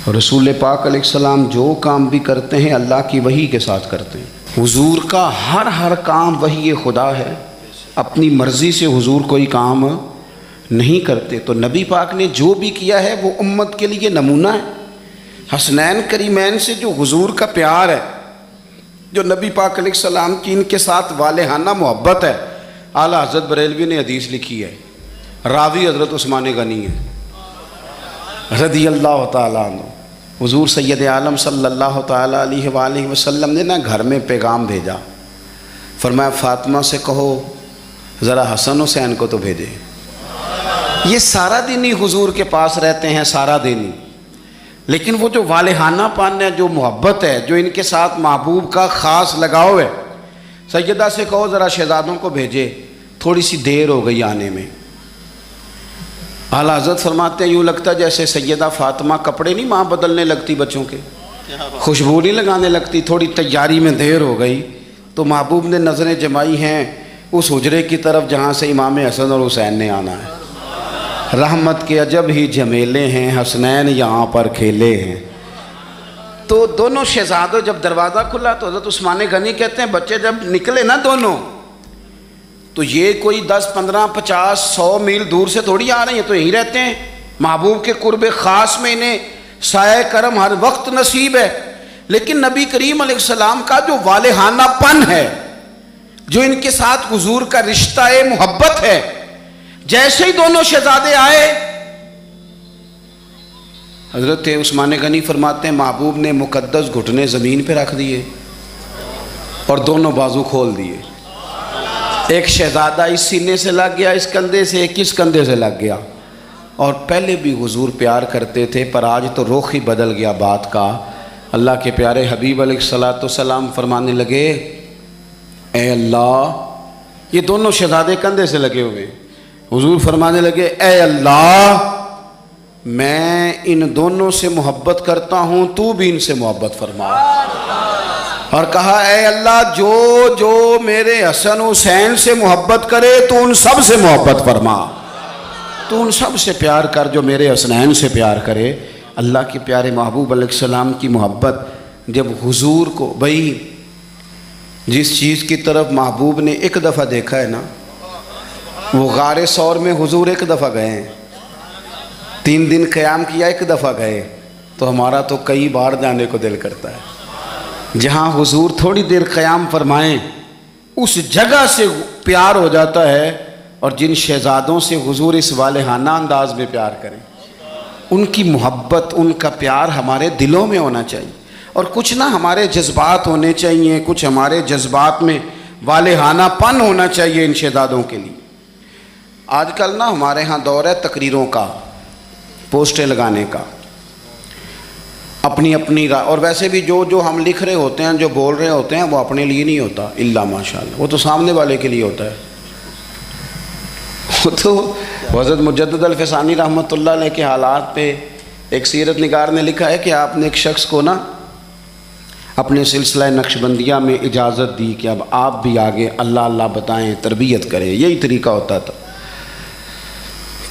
رسول پاک علیہ السلام جو کام بھی کرتے ہیں اللہ کی وحی کے ساتھ کرتے ہیں۔ حضور کا ہر کام وحی خدا ہے، اپنی مرضی سے حضور کوئی کام نہیں کرتے۔ تو نبی پاک نے جو بھی کیا ہے وہ امت کے لیے نمونہ ہے۔ حسنین کریمین سے جو حضور کا پیار ہے، جو نبی پاک علیہ السلام کی ان کے ساتھ والہانہ محبت ہے، اعلیٰ حضرت بریلوی نے حدیث لکھی ہے، راوی حضرت عثمان غنی ہے رضی اللہ تعالیٰ عنہ۔ حضور سید عالم صلی اللہ تعالیٰ علیہ وآلہ وسلم نے نا گھر میں پیغام بھیجا، فرمایا فاطمہ سے کہو ذرا حسن حسین کو تو بھیجے۔ یہ سارا دن ہی حضور کے پاس رہتے ہیں، سارا دن ہی، لیکن وہ جو والہانہ پن ہے، جو محبت ہے، جو ان کے ساتھ محبوب کا خاص لگاؤ ہے، سیدہ سے کہو ذرا شہزادوں کو بھیجے، تھوڑی سی دیر ہو گئی آنے میں۔ اعلیٰ حضرت فرماتے ہیں یوں لگتا جیسے سیدہ فاطمہ کپڑے نہیں ماں بدلنے لگتی بچوں کے، خوشبو نہیں لگانے لگتی، تھوڑی تیاری میں دیر ہو گئی تو محبوب نے نظریں جمائی ہیں اس حجرے کی طرف جہاں سے امام حسن اور حسین نے آنا ہے۔ رحمت کے عجب ہی جھمیلے ہیں، حسنین یہاں پر کھیلے ہیں۔ تو دونوں شہزادوں جب دروازہ کھلا تو حضرت عثمان غنی کہتے ہیں بچے جب نکلے نا دونوں، تو یہ کوئی 10 15 50 100 میل دور سے تھوڑی آ رہے ہیں، تو یہیں رہتے ہیں۔ محبوب کے قرب خاص میں انہیں سایہ کرم ہر وقت نصیب ہے، لیکن نبی کریم علیہ السلام کا جو والہانہ پن ہے، جو ان کے ساتھ حضور کا رشتہ محبت ہے، جیسے ہی دونوں شہزادے آئے، حضرت عثمان غنی فرماتے ہیں محبوب نے مقدس گھٹنے زمین پہ رکھ دیے اور دونوں بازو کھول دیے۔ ایک شہزادہ اس سینے سے لگ گیا اس کندھے سے، ایک اس کندھے سے لگ گیا۔ اور پہلے بھی حضور پیار کرتے تھے، پر آج تو رخ ہی بدل گیا بات کا۔ اللہ کے پیارے حبیب علیہ السلام فرمانے لگے اے اللہ، یہ دونوں شہزادے کندھے سے لگے ہوئے، حضور فرمانے لگے اے اللہ میں ان دونوں سے محبت کرتا ہوں، تو بھی ان سے محبت فرما۔ اور کہا اے اللہ جو میرے حسن حسین سے محبت کرے تو ان سب سے محبت فرما، تو ان سب سے پیار کر جو میرے حسنین سے پیار کرے۔ اللہ کے پیارے محبوب علیہ السلام کی محبت جب حضور کو، بھائی جس چیز کی طرف محبوب نے ایک دفعہ دیکھا ہے نا، وہ غار ثور میں حضور ایک دفعہ گئے ہیں، 3 دن قیام کیا ایک دفعہ گئے، تو ہمارا تو کئی بار جانے کو دل کرتا ہے۔ جہاں حضور تھوڑی دیر قیام فرمائیں اس جگہ سے پیار ہو جاتا ہے، اور جن شہزادوں سے حضور اس والہانہ انداز میں پیار کریں، ان کی محبت، ان کا پیار ہمارے دلوں میں ہونا چاہیے، اور کچھ نہ ہمارے جذبات ہونے چاہیے، کچھ ہمارے جذبات میں والہانہ پن ہونا چاہیے ان شہزادوں کے لیے۔ آج کل نا ہمارے ہاں دور ہے تقریروں کا، پوسٹیں لگانے کا، اپنی اور ویسے بھی جو ہم لکھ رہے ہوتے ہیں، جو بول رہے ہوتے ہیں، وہ اپنے لیے نہیں ہوتا الا ماشاءاللہ، وہ تو سامنے والے کے لیے ہوتا ہے۔ وہ تو حضرت مجدد الفسانی رحمۃ اللہ علیہ کے حالات پہ ایک سیرت نگار نے لکھا ہے کہ آپ نے ایک شخص کو نا اپنے سلسلہ نقشبندیہ میں اجازت دی کہ اب آپ بھی آگے اللہ اللہ بتائیں، تربیت کریں، یہی طریقہ ہوتا تھا۔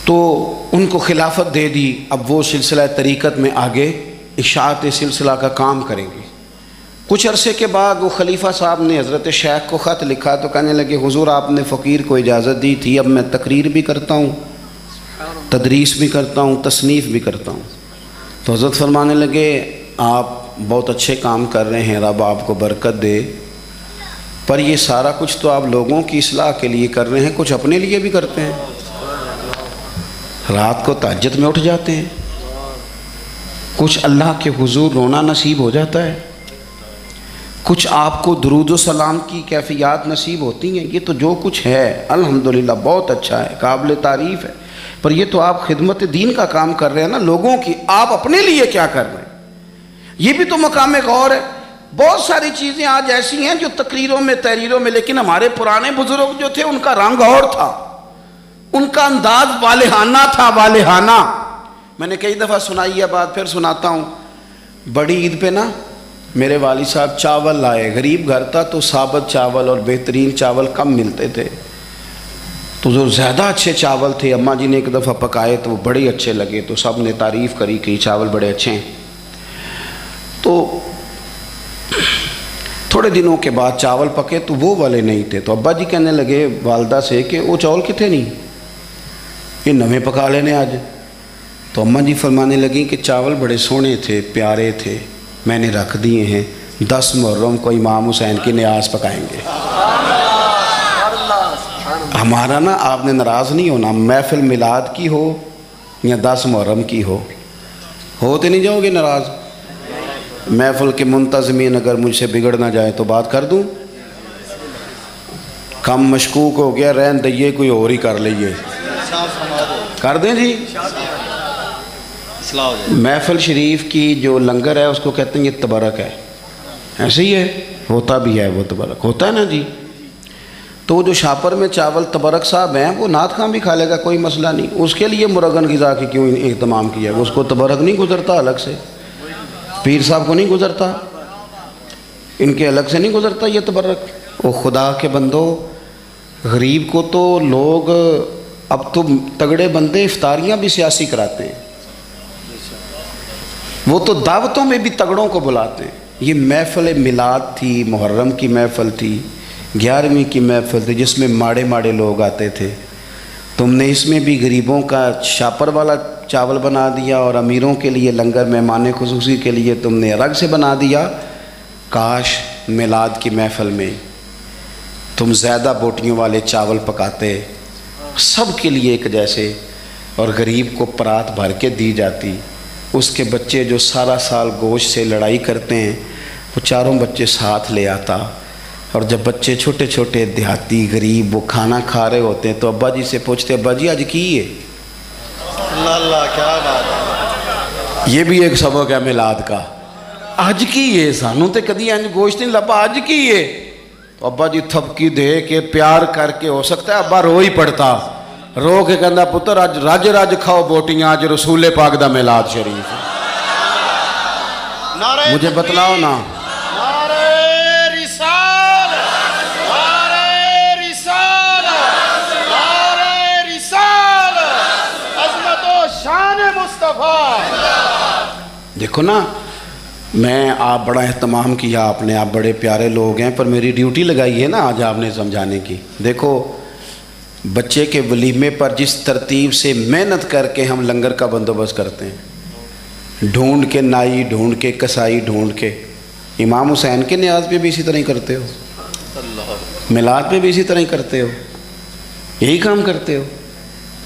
تو ان کو خلافت دے دی، اب وہ سلسلہ طریقت میں آگے اشاعت سلسلہ کا کام کریں گے۔ کچھ عرصے کے بعد وہ خلیفہ صاحب نے حضرت شیخ کو خط لکھا تو کہنے لگے حضور آپ نے فقیر کو اجازت دی تھی، اب میں تقریر بھی کرتا ہوں، تدریس بھی کرتا ہوں، تصنیف بھی کرتا ہوں۔ تو حضرت فرمانے لگے آپ بہت اچھے کام کر رہے ہیں، رب آپ کو برکت دے، پر یہ سارا کچھ تو آپ لوگوں کی اصلاح کے لیے کر رہے ہیں، کچھ اپنے لیے بھی کرتے ہیں، رات کو تہجد میں اٹھ جاتے ہیں، کچھ اللہ کے حضور رونا نصیب ہو جاتا ہے، کچھ آپ کو درود و سلام کی کیفیات نصیب ہوتی ہیں، یہ تو جو کچھ ہے الحمدللہ بہت اچھا ہے، قابل تعریف ہے، پر یہ تو آپ خدمت دین کا کام کر رہے ہیں نا لوگوں کی، آپ اپنے لیے کیا کر رہے ہیں؟ یہ بھی تو مقام غور ہے۔ بہت ساری چیزیں آج ایسی ہیں جو تقریروں میں تحریروں میں، لیکن ہمارے پرانے بزرگ جو تھے ان کا رنگ اور تھا، ان کا انداز والہانہ تھا، والہانہ۔ میں نے کئی دفعہ سنائی ہے بات، پھر سناتا ہوں۔ بڑی عید پہ نا میرے والد صاحب چاول لائے، غریب گھر تھا تو ثابت چاول اور بہترین چاول کم ملتے تھے، تو جو زیادہ اچھے چاول تھے اماں جی نے ایک دفعہ پکائے تو وہ بڑے اچھے لگے، تو سب نے تعریف کری کہ یہ چاول بڑے اچھے ہیں۔ تو تھوڑے دنوں کے بعد چاول پکے تو وہ والے نہیں تھے، تو ابا جی کہنے لگے والدہ سے کہ وہ چاول کتنے نہیں، یہ نویں پکا لینے آج۔ تو اماں جی فرمانے لگیں کہ چاول بڑے سونے تھے، پیارے تھے، میں نے رکھ دیے ہیں، 10 محرم کو امام حسین کی نیاز پکائیں گے۔ ہمارا نا آپ نے ناراض نہیں ہونا، محفل میلاد کی ہو یا 10 محرم کی ہوتے نہیں جاؤ گے ناراض؟ محفل کے منتظمین اگر مجھ سے بگڑ نہ جائے تو بات کر دوں، کم مشکوک ہو گیا، رہن دئیے کوئی اور ہی کر لئیے، کر دیں جی۔ محفل شریف کی جو لنگر ہے اس کو کہتے ہیں یہ تبرک ہے، ایسے ہی ہے، ہوتا بھی ہے، وہ تبرک ہوتا ہے نا جی۔ تو جو شاپر میں چاول تبرک صاحب ہیں وہ نعت خواں بھی کھا لے گا، کوئی مسئلہ نہیں، اس کے لیے مرغن غذا کی کیوں اہتمام کیا ہے، اس کو تبرک نہیں گزرتا الگ سے، پیر صاحب کو نہیں گزرتا، ان کے الگ سے نہیں گزرتا یہ تبرک۔ وہ خدا کے بندو، غریب کو تو لوگ اب تو تگڑے بندے افطاریاں بھی سیاسی کراتے ہیں، وہ تو دعوتوں میں بھی تگڑوں کو بلاتے ہیں۔ یہ محفل میلاد تھی، محرم کی محفل تھی، 11ویں کی محفل تھی، جس میں ماڑے ماڑے لوگ آتے تھے، تم نے اس میں بھی غریبوں کا شاپر والا چاول بنا دیا اور امیروں کے لیے لنگر مہمان خصوصی کے لیے تم نے الگ سے بنا دیا۔ کاش میلاد کی محفل میں تم زیادہ بوٹیوں والے چاول پکاتے، سب کے لیے ایک جیسے، اور غریب کو پرات بھر کے دی جاتی۔ اس کے بچے جو سارا سال گوشت سے لڑائی کرتے ہیں وہ چاروں بچے ساتھ لے آتا، اور جب بچے چھوٹے چھوٹے دیہاتی غریب وہ کھانا کھا رہے ہوتے ہیں تو ابا جی سے پوچھتے، ابا جی آج کی ہے؟ اللہ کیا بات ہے، یہ بھی ایک سبق ہے میلاد کا، آج کی ہے، سانوں تے کدی انج گوشت نہیں لبا، آج کی ہے؟ تو ابا جی تھپکی دے کے پیار کر کے، ہو سکتا ہے ابا رو ہی پڑتا، رو کے کہندا پتر آج رج رج کھاؤ بوٹیاں، آج رسول پاک دا میلاد شریف ہے، مجھے بتلاؤ نا۔ دیکھو نا، میں آپ بڑا اہتمام کیا آپ نے، آپ بڑے پیارے لوگ ہیں، پر میری ڈیوٹی لگائی ہے نا آج آپ نے سمجھانے کی۔ دیکھو بچے کے ولیمے پر جس ترتیب سے محنت کر کے ہم لنگر کا بندوبست کرتے ہیں، ڈھونڈ کے نائی، ڈھونڈ کے کسائی، ڈھونڈ کے، امام حسین کے نیاز پہ بھی اسی طرح ہی کرتے ہو، میلاد پہ بھی اسی طرح ہی کرتے ہو، یہی کام کرتے ہو۔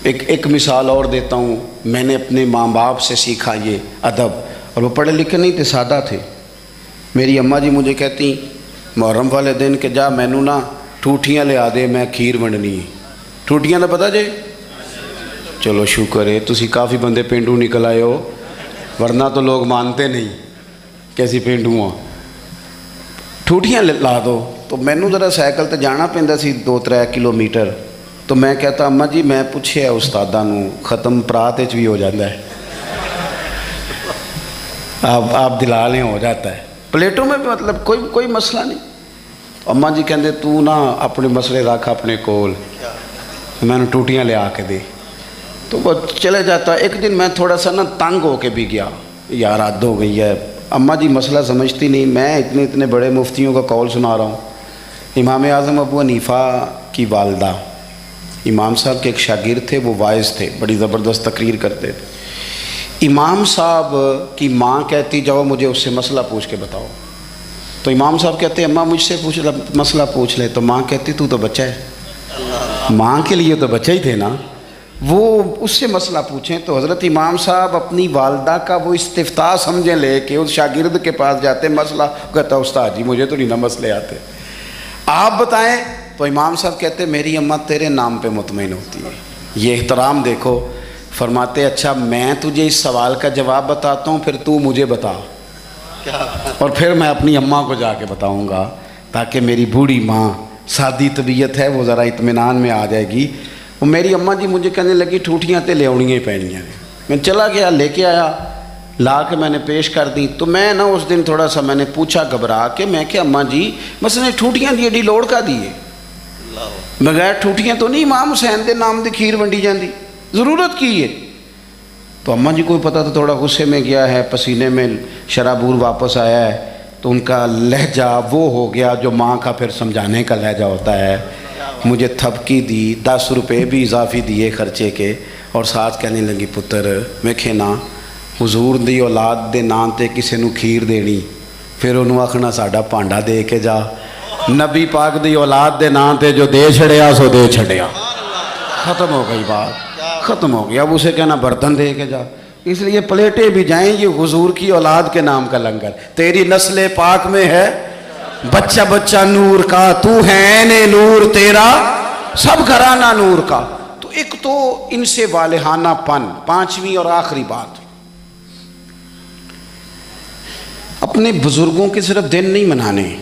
ایک مثال اور دیتا ہوں، میں نے اپنے ماں باپ سے سیکھا یہ ادب، اور وہ پڑھے لکھے نہیں تھے، سادہ تھے۔ میری اماں جی مجھے کہتی محرم والے دن کہ جا مینوں نا ٹھوٹیاں لے آ دے، میں کھیر ونڈنی ہے۔ ٹھوٹیاں دا پتہ جے؟ چلو شکر ہے تسی کافی بندے پینڈو نکل آئے ہو، ورنہ تو لوگ مانتے نہیں کیسی پینڈو ہاں۔ ٹھوٹیاں لا دو، تو مینوں ذرا سائیکل تے جانا پیندا سی 2-3 کلومیٹر، تو میں کہتا اماں جی میں پوچھے استاداں نوں، ختم پرات وچ بھی ہو جاتا ہے، آپ دلا لیں ہو جاتا ہے، پلیٹوں میں بھی مطلب کوئی مسئلہ نہیں۔ اماں جی کہندے تو نا اپنے مسئلے رکھ اپنے کول، میں نے ٹوٹیاں لے آ کے دے، تو وہ چلے جاتا۔ ایک دن میں تھوڑا سا نا تنگ ہو کے بھی گیا، یار حد ہو گئی ہے، اماں جی مسئلہ سمجھتی نہیں، میں اتنے بڑے مفتیوں کا قول سنا رہا ہوں۔ امام اعظم ابو حنیفہ کی والدہ، امام صاحب کے ایک شاگرد تھے، وہ واعظ تھے، بڑی زبردست تقریر کرتے تھے۔ امام صاحب کی ماں کہتی جاؤ مجھے اس سے مسئلہ پوچھ کے بتاؤ، تو امام صاحب کہتے اماں مجھ سے مسئلہ پوچھ لے، تو ماں کہتی تو بچہ ہے، ماں کے لیے تو بچہ ہی تھے نا، وہ اس سے مسئلہ پوچھیں۔ تو حضرت امام صاحب اپنی والدہ کا وہ استفتاء سمجھیں لے کے اس شاگرد کے پاس جاتے، مسئلہ کہتا استاد جی مجھے تو نہیں نا مسئلے آتے، آپ بتائیں۔ تو امام صاحب کہتے میری اماں تیرے نام پہ مطمئن ہوتی ہے، یہ احترام دیکھو۔ فرماتے اچھا میں تجھے اس سوال کا جواب بتاتا ہوں، پھر تو مجھے بتا، اور پھر میں اپنی اماں کو جا کے بتاؤں گا، تاکہ میری بوڑھی ماں سادی طبیعت ہے وہ ذرا اطمینان میں آ جائے گی۔ وہ میری اماں جی مجھے کہنے لگی ٹھوٹیاں تے لے آنیاں ہی پینیاں نے، میں چلا گیا لے کے آیا، لا کے میں نے پیش کر دی۔ تو میں نا اس دن تھوڑا سا میں نے پوچھا گھبرا کے، میں کہ اماں جی مثلا ٹھوٹیاں دی ایڈی لوڑ کا دیے، بغیر ٹھوٹیاں تو نہیں امام حسین دے نام دی کھیر ونڈی جاندی، ضرورت کی ہے؟ تو اماں جی کو پتہ تھا تھوڑا غصے میں گیا ہے، پسینے میں شرابور واپس آیا ہے، تو ان کا لہجہ وہ ہو گیا جو ماں کا پھر سمجھانے کا لہجہ ہوتا ہے۔ مجھے تھپکی دی، 10 روپے بھی اضافی دیے خرچے کے، اور ساتھ کہنے لگی پتر ویکھے نا حضور دی اولاد دے نام تے کسے نو کھیر دینی، پھر انہوں آکھنا ساڈا پانڈا دے کے جا۔ نبی پاک دی اولاد دے نام تے جو دے چھڑیا سو دے چھڑیا، ختم ہو گئی بات، ختم ہو گیا۔ اب اسے کہنا برتن دے کے جا، اس لیے پلیٹیں بھی جائیں یہ حضور کی اولاد کے نام کا لنگر۔ تیری نسل پاک میں ہے بچہ بچہ نور کا، تو ہے عین نور، تیرا سب گھرانہ نور کا۔ تو ایک تو ان سے والہانہ پن۔ پانچویں اور آخری بات، اپنے بزرگوں کے صرف دن نہیں منانے،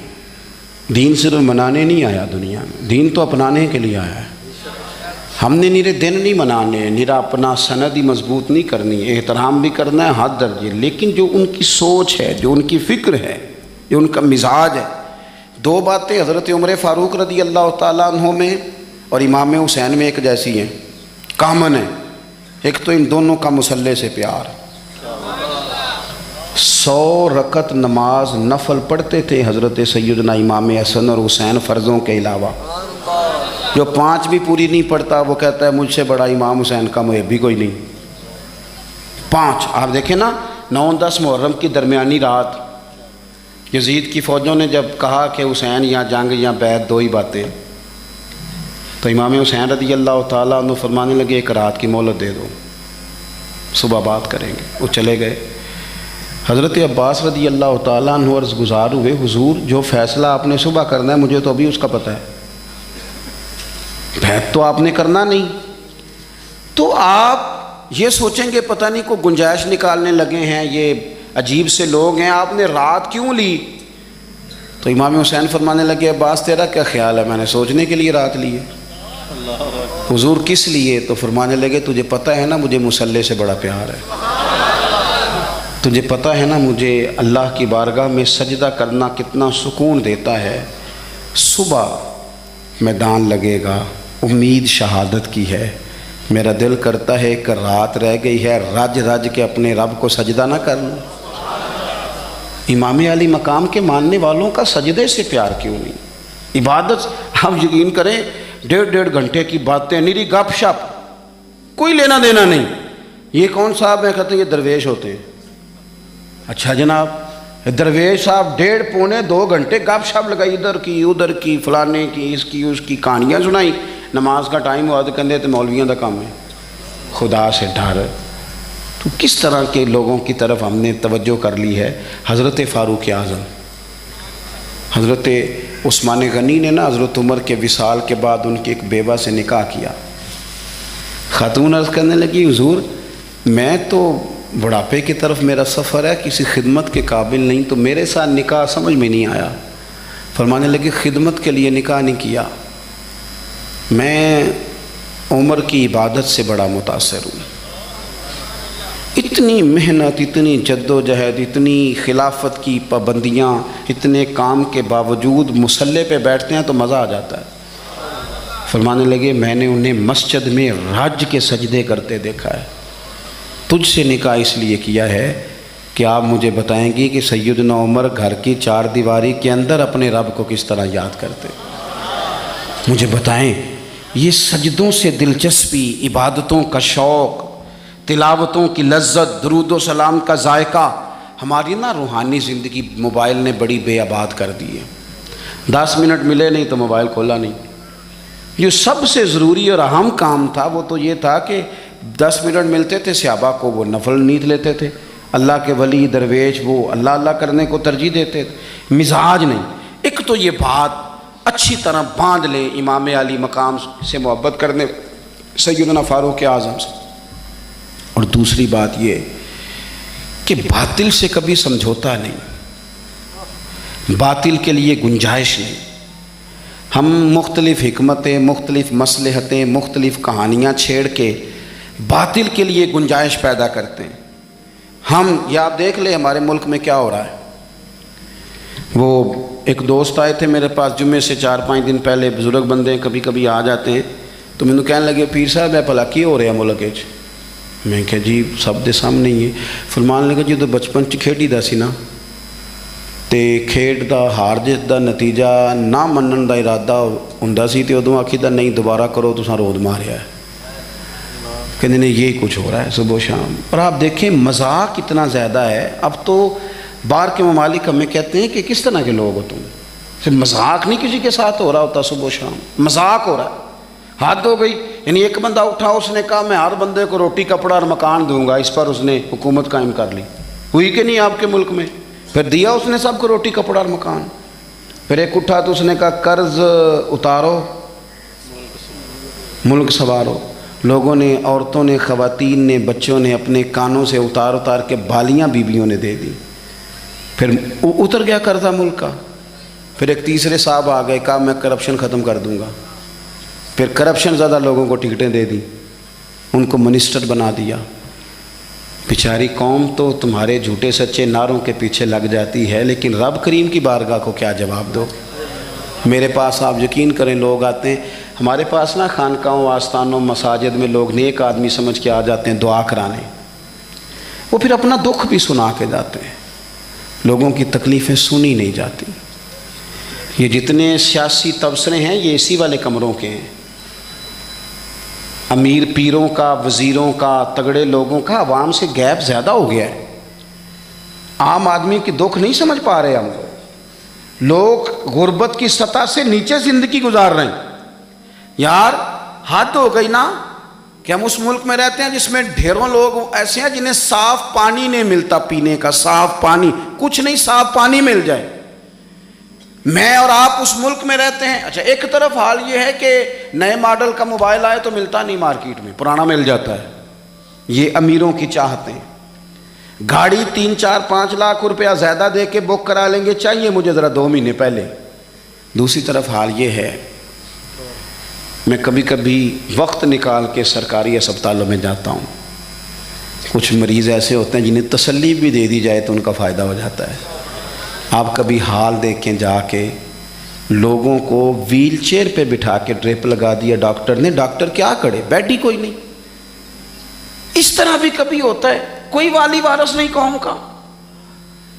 دین صرف منانے نہیں آیا دنیا میں، دین تو اپنانے کے لیے آیا ہے۔ ہم نے نیرے دن نہیں منانے، نیرا اپنا سند ہی مضبوط نہیں کرنی، احترام بھی کرنا ہے حد درجے، لیکن جو ان کی سوچ ہے، جو ان کی فکر ہے، جو ان کا مزاج ہے۔ دو باتیں حضرت عمر فاروق رضی اللہ تعالیٰ عنہ میں اور امام حسین میں ایک جیسی ہیں، کامن ہے۔ ایک تو ان دونوں کا مصلی سے پیار، 100 رکعت نماز نفل پڑھتے تھے حضرت سیدنا امام حسن اور حسین فرضوں کے علاوہ۔ جو 5 بھی پوری نہیں پڑھتا وہ کہتا ہے مجھ سے بڑا امام حسین کا محب بھی کوئی نہیں۔ 5 آپ دیکھیں نا، 9-10 محرم کی درمیانی رات یزید کی فوجوں نے جب کہا کہ حسین یا جنگ یا بیعت، دو ہی باتیں، تو امام حسین رضی اللہ تعالیٰ عنہ فرمانے لگے ایک رات کی مہلت دے دو، صبح بات کریں گے۔ وہ چلے گئے۔ حضرت عباس رضی اللہ تعالیٰ عنہ عرض گزار ہوئے، حضور جو فیصلہ آپ نے صبح کرنا ہے مجھے تو ابھی اس کا پتہ ہے، بیعت تو آپ نے کرنا نہیں، تو آپ یہ سوچیں گے پتہ نہیں کوئی گنجائش نکالنے لگے ہیں، یہ عجیب سے لوگ ہیں، آپ نے رات کیوں لی؟ تو امام حسین فرمانے لگے عباس تیرا کیا خیال ہے، میں نے سوچنے کے لیے رات لی ہے۔ حضور کس لیے؟ تو فرمانے لگے تجھے پتہ ہے نا مجھے مصلی سے بڑا پیار ہے، تجھے پتہ ہے نا مجھے اللہ کی بارگاہ میں سجدہ کرنا کتنا سکون دیتا ہے۔ صبح میدان لگے گا، امید شہادت کی ہے، میرا دل کرتا ہے کہ رات رہ گئی ہے، رج رج کے اپنے رب کو سجدہ نہ کر لوں۔ امام علی مقام کے ماننے والوں کا سجدے سے پیار کیوں نہیں؟ عبادت آپ یقین کریں 1.5 گھنٹے کی باتیں، نیری گپ شپ، کوئی لینا دینا نہیں۔ یہ کون صاحب ہیں؟ کہتے ہیں یہ درویش ہوتے ہیں۔ اچھا جناب، درویش صاحب 1.5-2 گھنٹے گپ شپ لگائی، ادھر کی ادھر کی، فلانے کی اس کی اس کی کہانیاں سنائی، نماز کا ٹائم ہوا تو کہندے تے مولویوں دا کام ہے، خدا سے ڈر۔ تو کس طرح کے لوگوں کی طرف ہم نے توجہ کر لی ہے؟ حضرت فاروق اعظم، حضرت عثمان غنی نے نا حضرت عمر کے وصال کے بعد ان کی ایک بیوہ سے نکاح کیا۔ خاتون عرض کرنے لگی حضور میں تو بڑھاپے کی طرف میرا سفر ہے، کسی خدمت کے قابل نہیں، تو میرے ساتھ نکاح سمجھ میں نہیں آیا۔ فرمانے لگی خدمت کے لیے نکاح نہیں کیا، میں عمر کی عبادت سے بڑا متاثر ہوں۔ اتنی محنت، اتنی جد و جہد، اتنی خلافت کی پابندیاں، اتنے کام کے باوجود مصلی پہ بیٹھتے ہیں تو مزہ آ جاتا ہے۔ فرمانے لگے میں نے انہیں مسجد میں رج کے سجدے کرتے دیکھا ہے۔ تجھ سے نکاح اس لیے کیا ہے کہ آپ مجھے بتائیں گی کہ سیدنا عمر گھر کی 4 دیواری کے اندر اپنے رب کو کس طرح یاد کرتے، مجھے بتائیں۔ یہ سجدوں سے دلچسپی، عبادتوں کا شوق، تلاوتوں کی لذت، درود و سلام کا ذائقہ، ہماری نا روحانی زندگی موبائل نے بڑی بے آباد کر دی ہے۔ 10 منٹ ملے نہیں تو موبائل کھولا نہیں۔ جو سب سے ضروری اور اہم کام تھا وہ تو یہ تھا کہ 10 منٹ ملتے تھے صحابہ کو، وہ نفل نیند لیتے تھے، اللہ کے ولی درویش وہ اللہ اللہ کرنے کو ترجیح دیتے تھے، مزاج نہیں۔ ایک تو یہ بات اچھی طرح باندھ لیں امام علی مقام سے محبت کرنے سیدنا فاروق اعظم سے، اور دوسری بات یہ کہ باطل سے کبھی سمجھوتا نہیں، باطل کے لیے گنجائش نہیں۔ ہم مختلف حکمتیں، مختلف مصلحتیں، مختلف کہانیاں چھیڑ کے باطل کے لیے گنجائش پیدا کرتے ہیں۔ ہم یا آپ دیکھ لیں ہمارے ملک میں کیا ہو رہا ہے۔ وہ ایک دوست آئے تھے میرے پاس جمعے سے 4-5 دن پہلے، بزرگ بندے کبھی کبھی آ جاتے ہیں، تو مینوں کہنے لگے پیر صاحب ہے بھلا کی ہو رہا ملک وچ؟ میں کہ جی سب دے سامنے ہی ہے۔ فرمان لگا جدوں بچپن چ کھیڈی دا سی نا تے کھیڈ دا ہار جیت دا نتیجہ نہ منن دا ارادہ ہوندا سی تے ادوں آکھی دا نہیں دوبارہ کرو تساں رود ماریا ہے، کہتے ہیں یہی کچھ ہو رہا ہے صبح و شام۔ اور آپ دیکھیں مذاق اتنا زیادہ ہے، اب تو باہر کے ممالک ہمیں کہتے ہیں کہ کس طرح کے لوگ ہو تم، صرف مذاق نہیں کسی کے ساتھ ہو رہا ہوتا، صبح و شام مذاق ہو رہا ہے، حد ہو گئی۔ یعنی ایک بندہ اٹھا اس نے کہا میں ہر بندے کو روٹی کپڑا اور مکان دوں گا، اس پر اس نے حکومت قائم کر لی، ہوئی کہ نہیں آپ کے ملک میں؟ پھر دیا اس نے سب کو روٹی کپڑا اور مکان۔ پھر ایک اٹھا تو اس نے کہا قرض اتارو ملک سنوارو، لوگوں نے، عورتوں نے، خواتین نے، بچوں نے اپنے کانوں سے اتار اتار کے بالیاں بیویوں نے دے دی، پھر اتر گیا قرضہ ملک کا۔ پھر ایک تیسرے صاحب آ گئے، کہا میں کرپشن ختم کر دوں گا، پھر کرپشن زیادہ لوگوں کو ٹکٹیں دے دی، ان کو منسٹر بنا دیا۔ بیچاری قوم تو تمہارے جھوٹے سچے نعروں کے پیچھے لگ جاتی ہے، لیکن رب کریم کی بارگاہ کو کیا جواب دو؟ میرے پاس آپ یقین کریں لوگ آتے ہیں ہمارے پاس نا، خانقاہوں، آستانوں، مساجد میں لوگ نیک آدمی سمجھ کے آ جاتے ہیں دعا کرانے، وہ پھر اپنا دکھ بھی سنا کے جاتے ہیں، لوگوں کی تکلیفیں سنی نہیں جاتی۔ یہ جتنے سیاسی تبصرے ہیں یہ اسی والے کمروں کے ہیں، امیر پیروں کا، وزیروں کا، تگڑے لوگوں کا، عوام سے گیپ زیادہ ہو گیا ہے، عام آدمی کی دکھ نہیں سمجھ پا رہے ہم لوگ، غربت کی سطح سے نیچے زندگی گزار رہے ہیں۔ یار حد ہو گئی نا کہ ہم اس ملک میں رہتے ہیں جس میں ڈھیروں لوگ ایسے ہیں جنہیں صاف پانی نہیں ملتا پینے کا، صاف پانی، کچھ نہیں صاف پانی مل جائے۔ میں اور آپ اس ملک میں رہتے ہیں، اچھا ایک طرف حال یہ ہے کہ نئے ماڈل کا موبائل آئے تو ملتا نہیں مارکیٹ میں، پرانا مل جاتا ہے، یہ امیروں کی چاہتیں۔ گاڑی 3، 4، 5 لاکھ روپیہ زیادہ دے کے بک کرا لیں گے، چاہیے مجھے ذرا 2 مہینے پہلے۔ دوسری طرف حال یہ ہے، میں کبھی کبھی وقت نکال کے سرکاری اسپتالوں میں جاتا ہوں، کچھ مریض ایسے ہوتے ہیں جنہیں تسلی بھی دے دی جائے تو ان کا فائدہ ہو جاتا ہے۔ آپ کبھی حال دیکھیں جا کے، لوگوں کو ویل چیئر پہ بٹھا کے ڈرپ لگا دیا ڈاکٹر نے، ڈاکٹر کیا کرے، بیڈ ہی کوئی نہیں۔ اس طرح بھی کبھی ہوتا ہے، کوئی والی وارث نہیں قوم کا،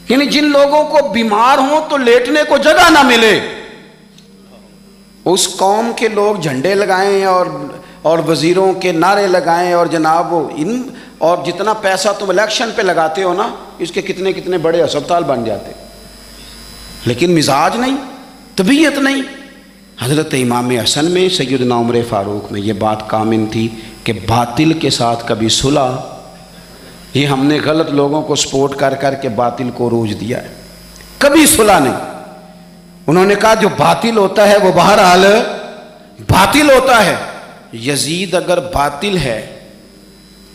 یعنی جن لوگوں کو بیمار ہوں تو لیٹنے کو جگہ نہ ملے، اس قوم کے لوگ جھنڈے لگائیں اور وزیروں کے نعرے لگائیں، اور جناب اور جتنا پیسہ تم الیکشن پہ لگاتے ہو نا، اس کے کتنے کتنے بڑے اسپتال بن جاتے، لیکن مزاج نہیں، طبیعت نہیں۔ حضرت امام حسن میں، سیدنا عمر فاروق میں یہ بات کامن تھی کہ باطل کے ساتھ کبھی صلح، یہ ہم نے غلط لوگوں کو سپورٹ کر کر کے باطل کو عروج دیا ہے، کبھی صلح نہیں۔ انہوں نے کہا جو باطل ہوتا ہے وہ بہرحال باطل ہوتا ہے، یزید اگر باطل ہے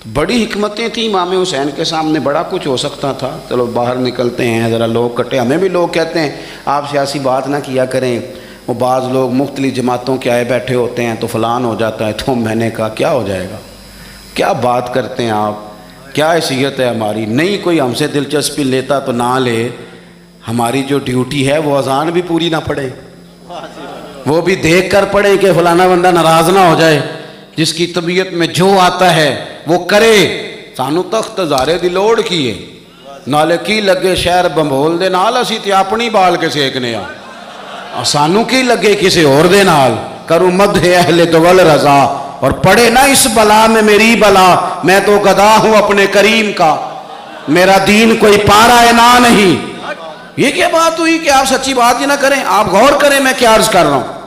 تو بڑی حکمتیں تھیں امام حسین کے سامنے، بڑا کچھ ہو سکتا تھا، چلو باہر نکلتے ہیں ذرا لوگ کٹے، ہمیں بھی لوگ کہتے ہیں آپ سیاسی بات نہ کیا کریں، وہ بعض لوگ مختلف جماعتوں کے آئے بیٹھے ہوتے ہیں تو فلان ہو جاتا ہے، تو میں نے کہا کیا ہو جائے گا، کیا بات کرتے ہیں آپ، کیا حیثیت ہے ہماری، نہیں کوئی ہم سے دلچسپی لیتا تو نہ لے، ہماری جو ڈیوٹی ہے وہ اذان بھی پوری نہ پڑھے، وہ بھی دیکھ کر پڑھے کہ فلانا بندہ ناراض نہ ہو جائے، جس کی طبیعت میں جو آتا ہے وہ کرے۔ سانو تخت زارے دی لوڑ کیے نالے کی لگے شہر بمبول دے نال، اسی تے اپنی بال کے سیکنے اور سانو کی لگے کسی اور دے نال، کروں مدح اہل دول رضا، اور پڑھے نا اس بلا میں میری بلا، میں تو گدا ہوں اپنے کریم کا، میرا دین کوئی پارا انا نہیں۔ یہ کیا بات ہوئی کہ آپ سچی بات ہی نہ کریں، آپ غور کریں میں کیا عرض کر رہا ہوں۔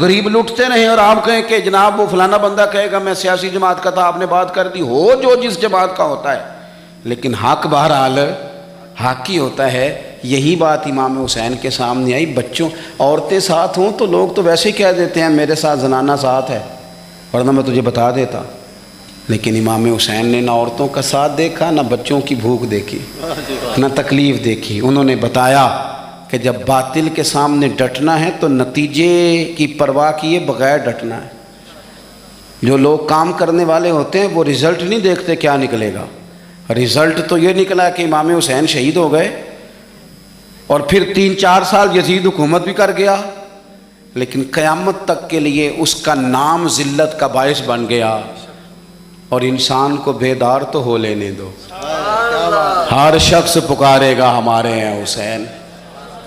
غریب لوٹتے رہیں اور آپ کہیں کہ جناب وہ فلانا بندہ کہے گا میں سیاسی جماعت کا تھا، آپ نے بات کر دی، ہو جو جس جماعت کا ہوتا ہے، لیکن حق بہرحال حق ہی ہوتا ہے۔ یہی بات امام حسین کے سامنے آئی، بچوں عورتیں ساتھ ہوں تو لوگ تو ویسے ہی کہہ دیتے ہیں میرے ساتھ زنانہ ساتھ ہے، ورنہ میں تجھے بتا دیتا، لیکن امام حسین نے نہ عورتوں کا ساتھ دیکھا، نہ بچوں کی بھوک دیکھی، نہ تکلیف دیکھی۔ انہوں نے بتایا کہ جب باطل کے سامنے ڈٹنا ہے تو نتیجے کی پرواہ کیے بغیر ڈٹنا ہے۔ جو لوگ کام کرنے والے ہوتے ہیں وہ رزلٹ نہیں دیکھتے کیا نکلے گا، رزلٹ تو یہ نکلا کہ امام حسین شہید ہو گئے، اور پھر 3-4 سال یزید حکومت بھی کر گیا، لیکن قیامت تک کے لیے اس کا نام ذلت کا باعث بن گیا۔ اور انسان کو بیدار تو ہو لینے دو. ہر شخص پکارے گا ہمارے ہیں حسین.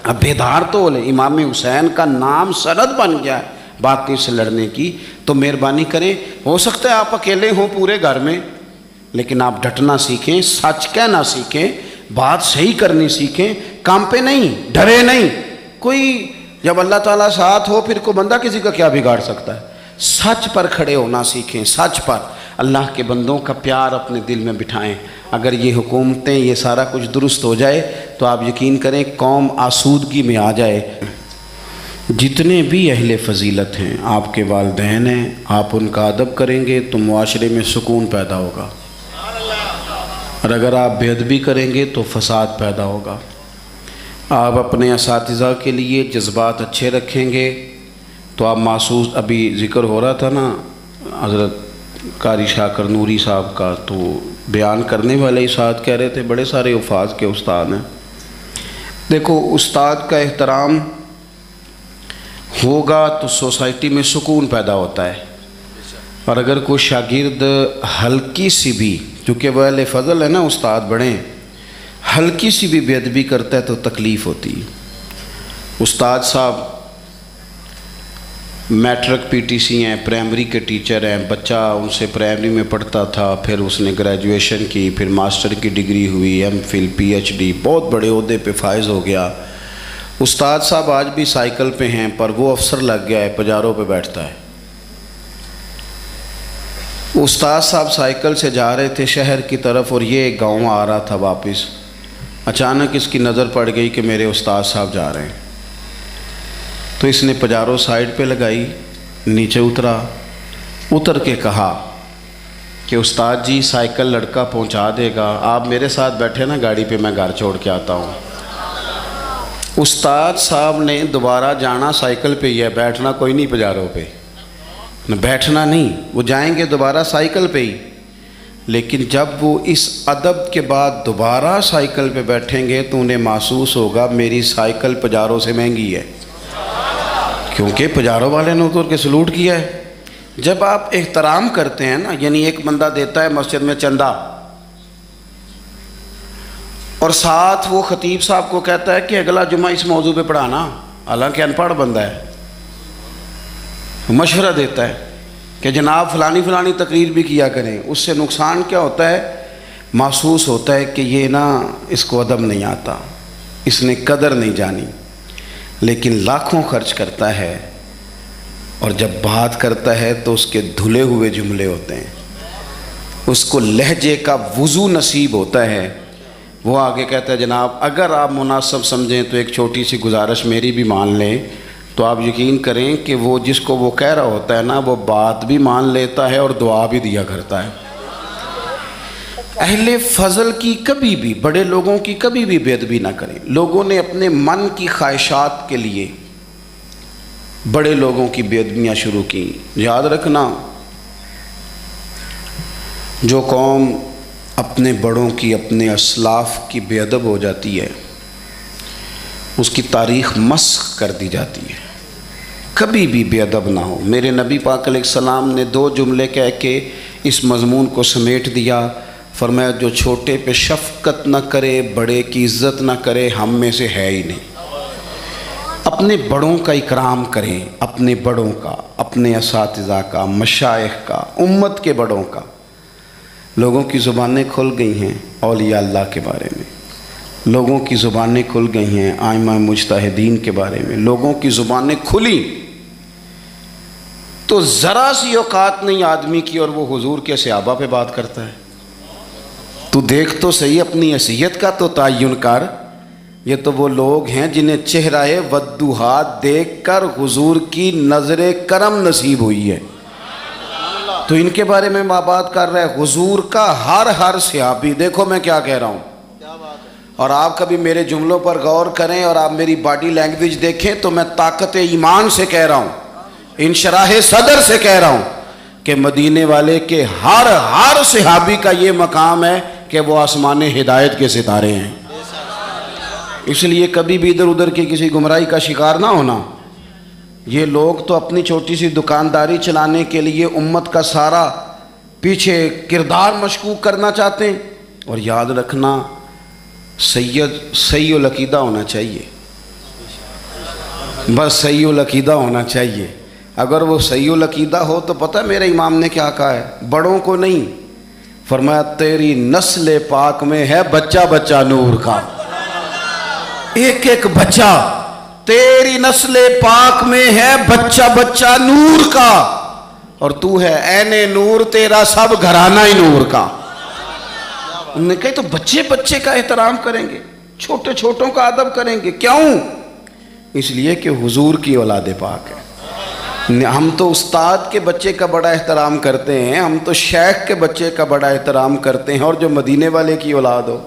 اب بیدار تو ہو لے. امام حسین کا نام سند بن گیا ہے باطنی سے لڑنے کی. تو مہربانی کریں, ہو سکتا ہے آپ اکیلے ہوں پورے گھر میں, لیکن آپ ڈٹنا سیکھیں, سچ کہنا سیکھیں, بات صحیح کرنی سیکھیں, کام پہ نہیں, ڈرے نہیں. کوئی جب اللہ تعالیٰ ساتھ ہو پھر کوئی بندہ کسی کا کیا بگاڑ سکتا ہے. سچ پر کھڑے ہونا سیکھیں, سچ پر. اللہ کے بندوں کا پیار اپنے دل میں بٹھائیں. اگر یہ حکومتیں یہ سارا کچھ درست ہو جائے تو آپ یقین کریں قوم آسودگی میں آ جائے. جتنے بھی اہل فضیلت ہیں, آپ کے والدین ہیں, آپ ان کا ادب کریں گے تو معاشرے میں سکون پیدا ہوگا, اور اگر آپ بے ادبی کریں گے تو فساد پیدا ہوگا. آپ اپنے اساتذہ کے لیے جذبات اچھے رکھیں گے تو آپ محسوس, ابھی ذکر ہو رہا تھا نا حضرت قاری شاکر نوری صاحب کا, تو بیان کرنے والے استاد کہہ رہے تھے بڑے سارے حفاظ کے استاد ہیں. دیکھو استاد کا احترام ہوگا تو سوسائٹی میں سکون پیدا ہوتا ہے, اور اگر کوئی شاگرد ہلکی سی بھی, چونکہ وہ اہل فضل ہے نا استاد بڑے, ہلکی سی بھی بے ادبی کرتا ہے تو تکلیف ہوتی ہے. استاد صاحب میٹرک پی ٹی سی ہیں, پرائمری کے ٹیچر ہیں, بچہ ان سے پرائمری میں پڑھتا تھا, پھر اس نے گریجویشن کی, پھر ماسٹر کی ڈگری ہوئی, M Phil P H D, بہت بڑے عہدے پہ فائز ہو گیا. استاد صاحب آج بھی سائیکل پہ ہیں, پر وہ افسر لگ گیا ہے, پجاروں پہ بیٹھتا ہے. استاد صاحب سائیکل سے جا رہے تھے شہر کی طرف, اور یہ گاؤں آ رہا تھا واپس. اچانک اس کی نظر پڑ گئی کہ میرے استاد صاحب جا رہے ہیں, تو اس نے پجارو سائیڈ پہ لگائی, نیچے اتر کے کہا کہ استاد جی سائیکل لڑکا پہنچا دے گا, آپ میرے ساتھ بیٹھے نا گاڑی پہ, میں گھر چھوڑ کے آتا ہوں. استاد صاحب نے دوبارہ جانا سائیکل پہ ہی ہے, بیٹھنا کوئی نہیں پجاروں پہ, بیٹھنا نہیں, وہ جائیں گے دوبارہ سائیکل پہ ہی. لیکن جب وہ اس ادب کے بعد دوبارہ سائیکل پہ بیٹھیں گے تو انہیں محسوس ہوگا میری سائیکل پجاروں سے مہنگی ہے, کیونکہ پجاروں والے نے اتر کے سلوٹ کیا ہے. جب آپ احترام کرتے ہیں نا, یعنی ایک بندہ دیتا ہے مسجد میں چندہ, اور ساتھ وہ خطیب صاحب کو کہتا ہے کہ اگلا جمعہ اس موضوع پہ پڑھانا, حالانکہ ان پڑھ بندہ ہے, مشورہ دیتا ہے کہ جناب فلانی تقریر بھی کیا کریں. اس سے نقصان کیا ہوتا ہے, محسوس ہوتا ہے کہ یہ نا اس کو ادب نہیں آتا, اس نے قدر نہیں جانی. لیکن لاکھوں خرچ کرتا ہے, اور جب بات کرتا ہے تو اس کے دھلے ہوئے جملے ہوتے ہیں, اس کو لہجے کا وضو نصیب ہوتا ہے. وہ آگے کہتا ہے جناب اگر آپ مناسب سمجھیں تو ایک چھوٹی سی گزارش میری بھی مان لیں, تو آپ یقین کریں کہ وہ جس کو وہ کہہ رہا ہوتا ہے نا, وہ بات بھی مان لیتا ہے اور دعا بھی دیا کرتا ہے. اہل فضل کی کبھی بھی, بڑے لوگوں کی کبھی بھی بے ادبی نہ کریں. لوگوں نے اپنے من کی خواہشات کے لیے بڑے لوگوں کی بے ادبیاں شروع کی. یاد رکھنا, جو قوم اپنے بڑوں کی, اپنے اسلاف کی بے ادب ہو جاتی ہے, اس کی تاریخ مسخ کر دی جاتی ہے. کبھی بھی بے ادب نہ ہو. میرے نبی پاک علیہ السلام نے 2 جملے کہہ کے اس مضمون کو سمیٹ دیا. فرمایا جو چھوٹے پہ شفقت نہ کرے, بڑے کی عزت نہ کرے, ہم میں سے ہے ہی نہیں. اپنے بڑوں کا اکرام کریں, اپنے بڑوں کا, اپنے اساتذہ کا, مشائخ کا, امت کے بڑوں کا. لوگوں کی زبانیں کھل گئی ہیں اولیاء اللہ کے بارے میں, لوگوں کی زبانیں کھل گئی ہیں ائمہ مجتہدین کے بارے میں. لوگوں کی زبانیں کھلی تو ذرا سی اوقات نہیں آدمی کی, اور وہ حضور کے صحابہ پہ بات کرتا ہے. تو دیکھ تو صحیح اپنی حیثیت کا تو تعین کر. یہ تو وہ لوگ ہیں جنہیں چہرہ وضحا دیکھ کر حضور کی نظر کرم نصیب ہوئی ہے, تو ان کے بارے میں بات کر رہا ہے. حضور کا ہر صحابی, دیکھو میں کیا کہہ رہا ہوں, اور آپ کبھی میرے جملوں پر غور کریں اور آپ میری باڈی لینگویج دیکھیں تو میں طاقت ایمان سے کہہ رہا ہوں, انشراح صدر سے کہہ رہا ہوں کہ مدینے والے کے ہر صحابی کا یہ مقام ہے کہ وہ آسمان ہدایت کے ستارے ہیں. اس لیے کبھی بھی ادھر ادھر کی کسی گمراہی کا شکار نہ ہونا. یہ لوگ تو اپنی چھوٹی سی دکانداری چلانے کے لیے امت کا سارا پیچھے کردار مشکوک کرنا چاہتے ہیں، اور یاد رکھنا صحیح العقیدہ ہونا چاہیے، بس صحیح العقیدہ ہونا چاہیے۔ اگر وہ صحیح العقیدہ ہو تو پتہ میرے امام نے کیا کہا ہے، بڑوں کو نہیں، فرمایا تیری نسل پاک میں ہے بچہ بچہ نور کا، ایک ایک بچہ تیری نسل پاک میں ہے بچہ بچہ نور کا، اور تو ہے عین نور، تیرا سب گھرانہ ہی نور کا۔ انہوں نے کہا تو بچے بچے کا احترام کریں گے، چھوٹے چھوٹوں کا ادب کریں گے، کیوں؟ اس لیے کہ حضور کی اولاد پاک ہے۔ ہم تو استاد کے بچے کا بڑا احترام کرتے ہیں، ہم تو شیخ کے بچے کا بڑا احترام کرتے ہیں، اور جو مدینے والے کی اولاد ہو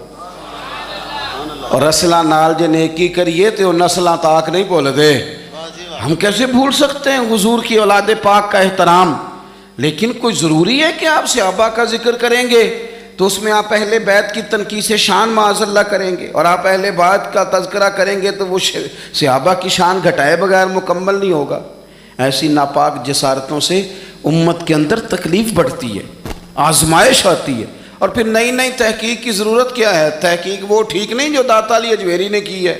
اور رسلہ نال جے نیکی کریے تو وہ نسلہ تاک نہیں بھول دے۔ ہم کیسے بھول سکتے ہیں حضور کی اولاد پاک کا احترام؟ لیکن کوئی ضروری ہے کہ آپ صحابہ کا ذکر کریں گے تو اس میں آپ اہل بیت کی تنقیص شان معاذ اللہ کریں گے، اور آپ اہل بیت کا تذکرہ کریں گے تو وہ صحابہ کی شان گھٹائے بغیر مکمل نہیں ہوگا۔ ایسی ناپاک جسارتوں سے امت کے اندر تکلیف بڑھتی ہے، آزمائش آتی ہے، اور پھر نئی نئی تحقیق کی ضرورت کیا ہے؟ تحقیق وہ ٹھیک نہیں جو داتا علی اجمیری نے کی ہے،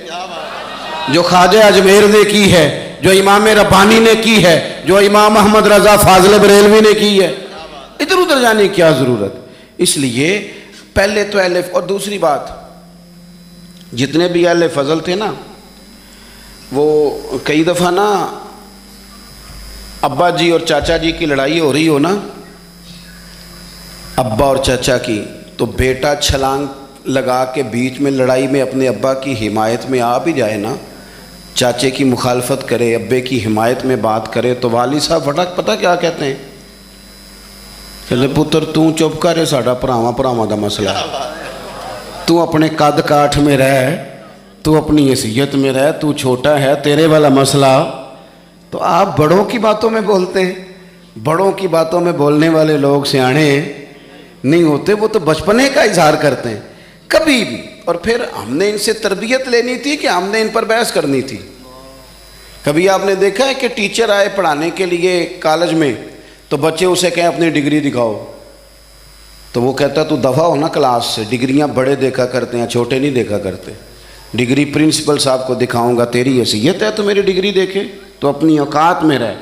جو خواجہ اجمیر نے کی ہے، جو امام ربانی نے کی ہے، جو امام محمد رضا فاضل بریلوی نے کی ہے۔ ادھر ادھر جانے کی کیا ضرورت؟ اس لیے پہلے تو اہل، اور دوسری بات، جتنے بھی اہل فضل تھے نا، وہ کئی دفعہ نا ابا جی اور چاچا جی کی لڑائی ہو رہی ہو نا، ابا اور چاچا کی، تو بیٹا چھلانگ لگا کے بیچ میں لڑائی میں اپنے ابا کی حمایت میں آ بھی جائے نا، چاچے کی مخالفت کرے، ابے کی حمایت میں بات کرے، تو والد صاحب فٹک پتہ کیا کہتے ہیں؟ کہتے پتر تو چپ کرے، ساڈا پراواں پراواں دا مسئلہ ہے، تو اپنے قد کاٹھ میں رہ، تو اپنی حیثیت میں رہ، تو چھوٹا ہے، تیرے والا مسئلہ۔ تو آپ بڑوں کی باتوں میں بولتے ہیں، بڑوں کی باتوں میں بولنے والے لوگ سیانے نہیں ہوتے، وہ تو بچپنے کا اظہار کرتے ہیں کبھی بھی۔ اور پھر ہم نے ان سے تربیت لینی تھی کہ ہم نے ان پر بحث کرنی تھی؟ کبھی آپ نے دیکھا ہے کہ ٹیچر آئے پڑھانے کے لیے کالج میں تو بچے اسے کہیں اپنی ڈگری دکھاؤ، تو وہ کہتا تو دفعہ ہو نا کلاس سے، ڈگریاں بڑے دیکھا کرتے ہیں چھوٹے نہیں دیکھا کرتے، ڈگری پرنسپل صاحب کو دکھاؤں گا، تیری حیثیت ہے تو میری ڈگری دیکھے، تو اپنی اوقات میں رہ۔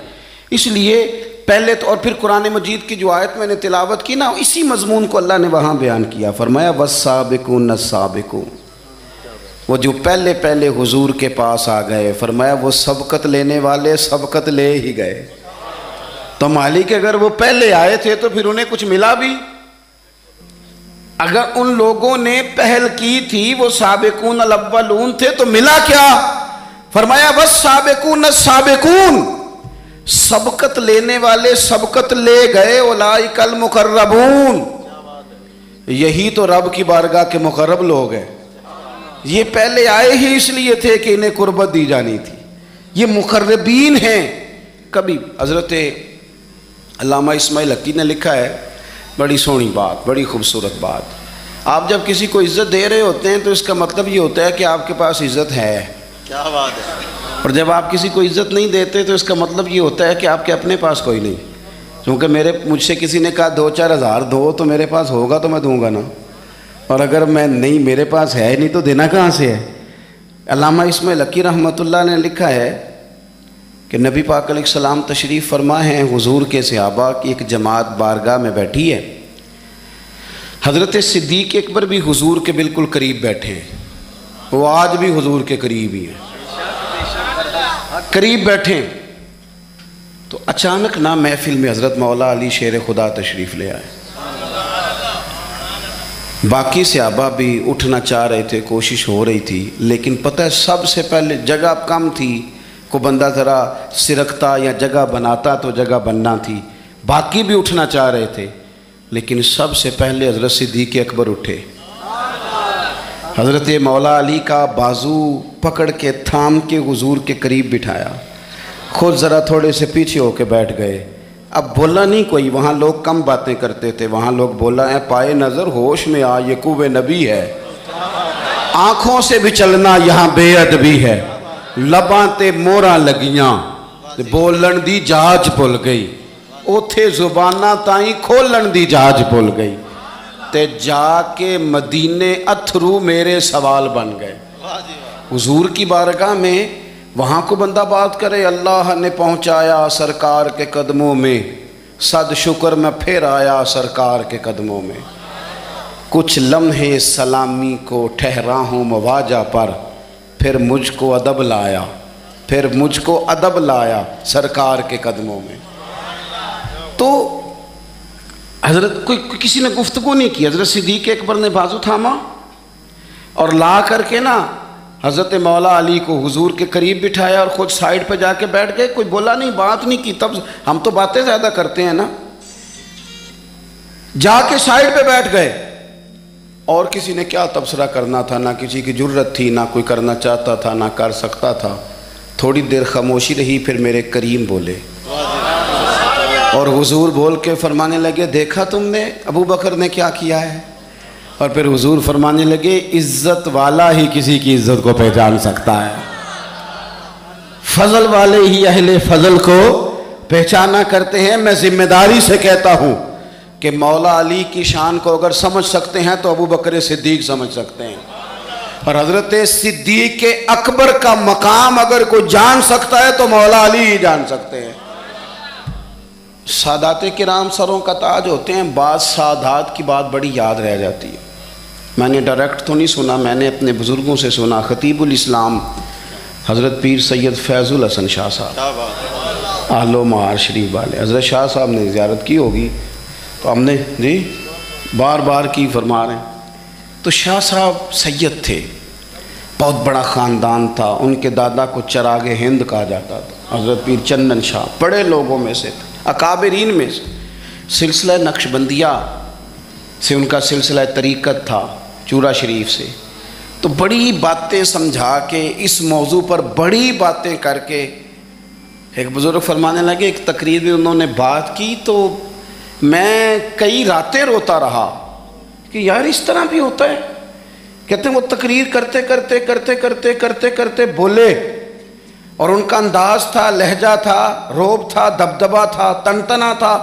اس لیے پہلے تو، اور پھر قرآن مجید کی جو آیت میں نے تلاوت کی نا، اسی مضمون کو اللہ نے وہاں بیان کیا، فرمایا والسابقون السابقون، وہ جو پہلے پہلے حضور کے پاس آ گئے، فرمایا وہ سبقت لینے والے سبقت لے ہی گئے۔ تو مالک اگر وہ پہلے آئے تھے تو پھر انہیں کچھ ملا بھی؟ اگر ان لوگوں نے پہل کی تھی، وہ سابقون الاولون تھے، تو ملا کیا؟ فرمایا والسابقون السابقون، سبقت لینے والے سبقت لے گئے، اولئک المقربون، یہی تو رب کی بارگاہ کے مقرب لوگ ہیں۔ یہ پہلے آئے ہی اس لیے تھے کہ انہیں قربت دی جانی تھی، یہ مقربین ہیں۔ کبھی حضرت علامہ اسماعیل حقی نے لکھا ہے، بڑی سونی بات، بڑی خوبصورت بات، آپ جب کسی کو عزت دے رہے ہوتے ہیں تو اس کا مطلب یہ ہوتا ہے کہ آپ کے پاس عزت ہے۔ کیا بات ہے۔ اور جب آپ کسی کو عزت نہیں دیتے تو اس کا مطلب یہ ہوتا ہے کہ آپ کے اپنے پاس کوئی نہیں، کیونکہ مجھ سے کسی نے کہا 2-4 ہزار دو تو میرے پاس ہوگا تو میں دوں گا نا، اور اگر میں نہیں، میرے پاس ہے نہیں تو دینا کہاں سے ہے؟ علامہ اسماعیل حقی رحمۃ اللہ نے لکھا ہے کہ نبی پاک علیہ السلام تشریف فرما ہیں، حضور کے صحابہ کی ایک جماعت بارگاہ میں بیٹھی ہے، حضرت صدیق اکبر بھی حضور کے بالکل قریب بیٹھے ہیں، وہ آج بھی حضور کے قریب ہی ہیں، قریب بیٹھے، تو اچانک نا محفل میں حضرت مولا علی شیر خدا تشریف لے آئے، باقی صحابہ بھی اٹھنا چاہ رہے تھے، کوشش ہو رہی تھی، لیکن پتہ ہے سب سے پہلے جگہ کم تھی، کو بندہ ذرا سرکتا یا جگہ بناتا تو جگہ بننا تھی، باقی بھی اٹھنا چاہ رہے تھے، لیکن سب سے پہلے حضرت صدیق اکبر اٹھے، حضرت مولا علی کا بازو پکڑ کے تھام کے حضور کے قریب بٹھایا، خود ذرا تھوڑے سے پیچھے ہو کے بیٹھ گئے۔ اب بولا نہیں کوئی، وہاں لوگ کم باتیں کرتے تھے، وہاں لوگ بولا ہے پائے نظر ہوش میں آ یعقوب نبی ہے، آنکھوں سے بھی چلنا یہاں بے ادبی ہے، لباں تے موراں لگیاں بولن دی جاچ بھول گئی، اوتھے زبانہ تائیں کھولن دی جاج بھول گئی تے جا کے مدینے اتھرو میرے سوال بن گئے. حضور کی بارگاہ میں وہاں کو بندہ بات کرے اللہ نے پہنچایا سرکار کے قدموں میں, صد شکر میں پھر آیا سرکار کے قدموں میں, کچھ لمحے سلامی کو ٹھہرا ہوں مواجہ پر, پھر مجھ کو ادب لایا, پھر مجھ کو ادب لایا سرکار کے قدموں میں. تو حضرت کسی نے گفتگو نہیں کی, حضرت صدیق اکبر نے بازو تھاما اور لا کر کے نا حضرت مولا علی کو حضور کے قریب بٹھایا اور خود سائیڈ پہ جا کے بیٹھ گئے, کوئی بولا نہیں, بات نہیں کی. تب ہم تو باتیں زیادہ کرتے ہیں نا, جا کے سائیڈ پہ بیٹھ گئے. اور کسی نے کیا تبصرہ کرنا تھا, نہ کسی کی جرت تھی, نہ کوئی کرنا چاہتا تھا, نہ کر سکتا تھا. تھوڑی دیر خاموشی رہی, پھر میرے کریم بولے اور حضور بول کے فرمانے لگے دیکھا تم نے ابو بکر نے کیا کیا ہے. اور پھر حضور فرمانے لگے عزت والا ہی کسی کی عزت کو پہچان سکتا ہے, فضل والے ہی اہل فضل کو پہچانا کرتے ہیں. میں ذمہ داری سے کہتا ہوں کہ مولا علی کی شان کو اگر سمجھ سکتے ہیں تو ابو بکر صدیق سمجھ سکتے ہیں, اور حضرت صدیق اکبر کا مقام اگر کوئی جان سکتا ہے تو مولا علی ہی جان سکتے ہیں. سادات کرام سروں کا تاج ہوتے ہیں, بعض سادات کی بات بڑی یاد رہ جاتی ہے. میں نے ڈائریکٹ تو نہیں سنا, میں نے اپنے بزرگوں سے سنا. خطیب الاسلام حضرت پیر سید فیض الحسن شاہ صاحب اہل و معار شریف والے, حضرت شاہ صاحب نے زیارت کی ہوگی تو ہم نے جی بار بار کی فرما رہے ہیں. تو شاہ صاحب سید تھے, بہت بڑا خاندان تھا, ان کے دادا کو چراغ ہند کہا جاتا تھا. حضرت پیر چندن شاہ بڑے لوگوں میں سے تھے, اکابرین میں سے. سلسلہ نقشبندیہ سے ان کا سلسلہ طریقت تھا, چورا شریف سے. تو بڑی باتیں سمجھا کے اس موضوع پر بڑی باتیں کر کے ایک بزرگ فرمانے لگے, ایک تقریر میں انہوں نے بات کی تو میں کئی راتیں روتا رہا کہ یار اس طرح بھی ہوتا ہے. کہتے ہیں وہ تقریر کرتے کرتے کرتے کرتے کرتے کرتے بولے, اور ان کا انداز تھا, لہجہ تھا, روب تھا, دبدبا تھا, تنتنا تھا.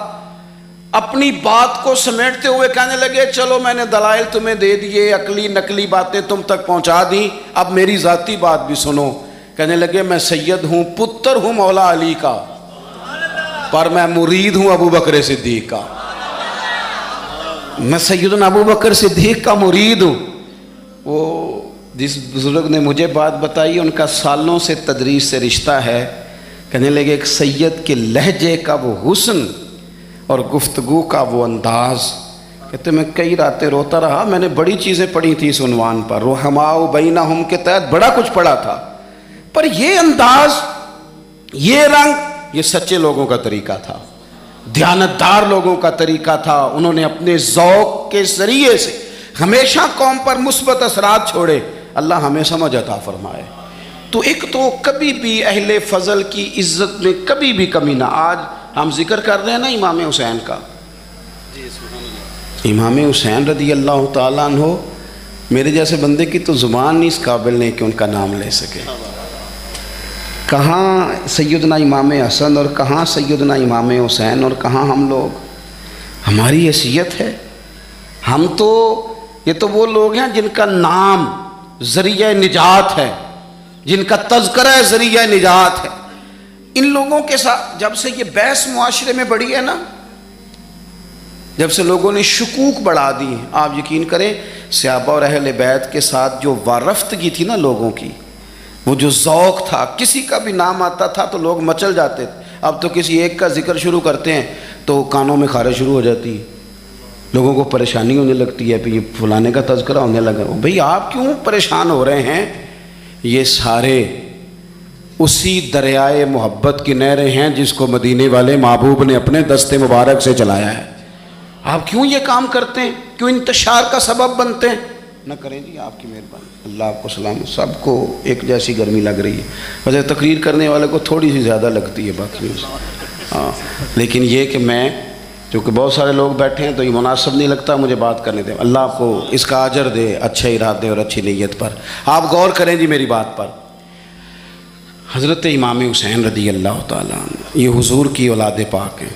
اپنی بات کو سمیٹتے ہوئے کہنے لگے چلو میں نے دلائل تمہیں دے دیے, عقلی نقلی باتیں تم تک پہنچا دیں, اب میری ذاتی بات بھی سنو. کہنے لگے میں سید ہوں, پتر ہوں مولا علی کا, پر میں مرید ہوں ابو بکر صدیق کا. میں سیدنا ابو بکر صدیق کا مرید ہوں. وہ جس بزرگ نے مجھے بات بتائی ان کا سالوں سے تدریس سے رشتہ ہے. کہنے لگے ایک سید کے لہجے کا وہ حسن اور گفتگو کا وہ انداز. کہتے میں کئی راتیں روتا رہا, میں نے بڑی چیزیں پڑھی تھی اس عنوان پر, رحماء بینہم کے تحت بڑا کچھ پڑھا تھا, پر یہ انداز, یہ رنگ, یہ سچے لوگوں کا طریقہ تھا, دیانتدار لوگوں کا طریقہ تھا. انہوں نے اپنے ذوق کے ذریعے سے ہمیشہ قوم پر مثبت اثرات چھوڑے. اللہ ہمیں سمجھ عطا فرمائے. تو ایک تو کبھی بھی اہل فضل کی عزت میں کبھی بھی کمی نہ. آج ہم ذکر کر رہے ہیں نا امام حسین کا, امام حسین رضی اللہ تعالیٰ عنہ, میرے جیسے بندے کی تو زبان نہیں اس قابل نہیں کہ ان کا نام لے سکے. کہاں سیدنا امام حسن اور کہاں سیدنا امام حسین اور کہاں ہم لوگ. ہماری حیثیت ہے, ہم تو یہ تو وہ لوگ ہیں جن کا نام ذریعہ نجات ہے, جن کا تذکرہ ذریعہ نجات ہے. ان لوگوں کے ساتھ جب سے یہ بحث معاشرے میں بڑھی ہے نا, جب سے لوگوں نے شکوک بڑھا دی, آپ یقین کریں صحابہ اور اہل بیت کے ساتھ جو وارفتگی تھی نا لوگوں کی, وہ جو ذوق تھا, کسی کا بھی نام آتا تھا تو لوگ مچل جاتے تھے. اب تو کسی ایک کا ذکر شروع کرتے ہیں تو کانوں میں خارش شروع ہو جاتی ہے, لوگوں کو پریشانی ہونے لگتی ہے, پھر یہ فلانے کا تذکرہ ہونے لگا. بھئی آپ کیوں پریشان ہو رہے ہیں؟ یہ سارے اسی دریائے محبت کی نہریں ہیں جس کو مدینے والے محبوب نے اپنے دست مبارک سے چلایا ہے. آپ کیوں یہ کام کرتے ہیں؟ کیوں انتشار کا سبب بنتے ہیں؟ نہ کریں جی, آپ کی مہربانی. اللہ آپ کو سلام. سب کو ایک جیسی گرمی لگ رہی ہے, ویسے تقریر کرنے والے کو تھوڑی سی زیادہ لگتی ہے باقی. ہاں, لیکن یہ کہ میں چونکہ بہت سارے لوگ بیٹھے ہیں تو یہ مناسب نہیں لگتا مجھے بات کرنے دیں. اللہ آپ کو اس کا اجر دے اچھے ارادے اور اچھی نیت پر. آپ غور کریں جی میری بات پر. حضرت امام حسین رضی اللہ تعالیٰ عنہ یہ حضور کی اولاد پاک ہیں.